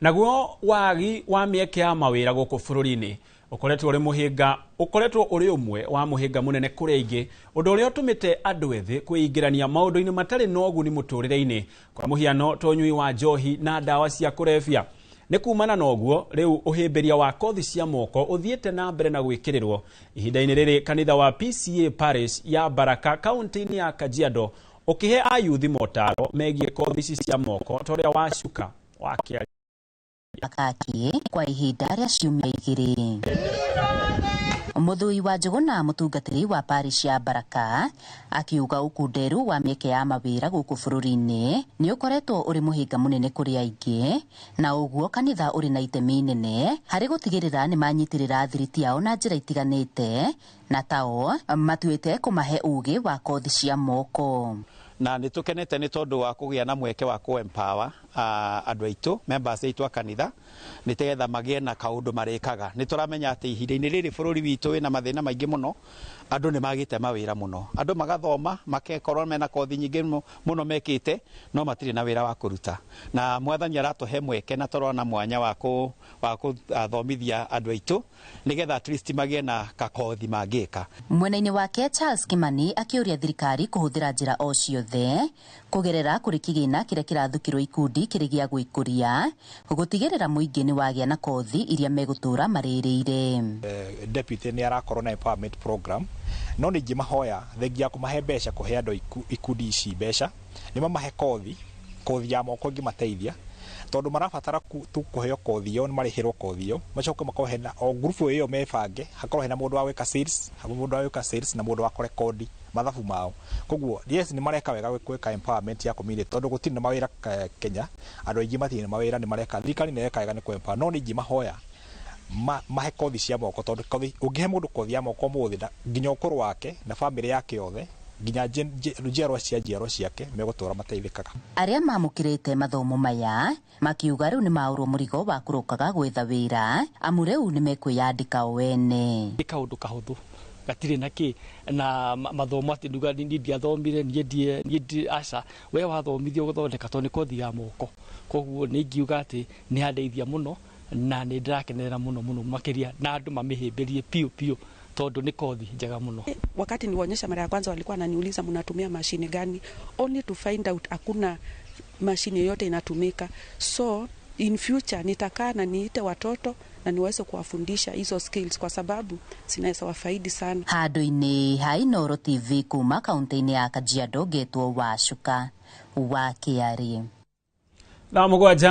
Naguo wagi wa mieke ya mawira guku bururi-ini ukoretwo uri muhinga ukoretwo uri umwe wa muhinga munene kuri aingi undu uria utumite andu ethi kwingirania maundu-ini matari na uguni muturire-ini kwa muhiano tonyui wa njohi na dawa cia kurefia. Ni kumana na uguo riu uhimbiria wa kothi cia moko uthiete na mbere na gwikirirwo ihinda-ini riri kanitha wa PCA Parish ya Baraka kaunti-ini ya Kajiado ukihe ayuthi motaro megie kothi cia moko toria wacuka wakia akaki kwa ihinda rĩa ciumia igĩrĩ. Muthui wa Njuguna mutungatiri wa parish ya Baraka akiuga ukunderu wa mieke ya mawira guku bururi-ini ni ukoretwo uri muhinga munene kuri aingi na uguo kanitha uri na itemi nene hari gutigirira ni manyitirira thiriti yao na njira itiganite na tao matuite kumahe ugi wa kothi cia moko. Na nitukenete ni tondu wa kugia na mweke wa ku empower andu aitu members aitu a kanitha nitegetha magie na kaundu marikaga. Nituramenya ati ihinda-ini riri bururi witu wina mathina maingi muno, andu ni magite mawira muno, andu magathoma makekorwo mena kothi nyingi muno mekite no matiri na wira wa kuruta, na mwathani aratuhe mweke na turona mwanya wa kuthomithia andu aitu nigetha at least magie na kakothi mangika. Mwena-ini wake Charles Kimani akiuria thirikari kuhuthira njira o ciothe kugerera kuri kigina kiria kirathukirwo ikundi kirigia gwikuria gutigirira muingi ni wagia na kothi iria megutura maririire. Deputy ni arakorwo na empowerment program no ni ngimahoya thengia kumahe mbeca kuhe andu ikundi ici mbeca ni mamahe kothi ya moko ngimateithia tondu marabatara tu kuheo kothi yo ni marihirwo kothi yo macoke makohe na o group iyo mebange hakorwo hena mundu wa gwika sales na mundu wa kurekodi mathabu mao. Koguo yes ni mareka wega gwika empowerment ya community tondu gutiri na mawira Kenya andu aingi matiri na mawira ni mareka thirikari ni reka wega ni ku no ni ngimahoya mahe kothi cia moko tondu kothi ungihe mundu kothi ya moko muthi nginya ukuru wake na family yake yothe nginya njiarwa ciake megutura mateithikaga. Aria mamukirite mathomo maya makiuga riu ni maurwo murigo wa kurukaga gwetha wira amu riu ni mekwiyandika wene. Kaundu kahuthu gatire naki na mathomo ati nduga ndiathomire nie aca we wathomithio guthondeka to ni kothi ya moko, koguo ni ngiuga ati ni handeithia muno na ni ndirakenerera muno makiria na andu mamihimbirie piu tondu ni kothi njega muno. Wakati niwaonyesha mara ya kwanza walikuwa wananiuliza mnatumia mashine gani, only to find out hakuna mashine yote inatumika. So in future nitakaa na niite watoto na niweze kuwafundisha hizo skills kwa sababu zinaweza wafaidi sana. Handu-ini ha Inooro TV kuma kaunti-ini ya Kajiado getwo Wacuka wa Kiari. Na mugwanja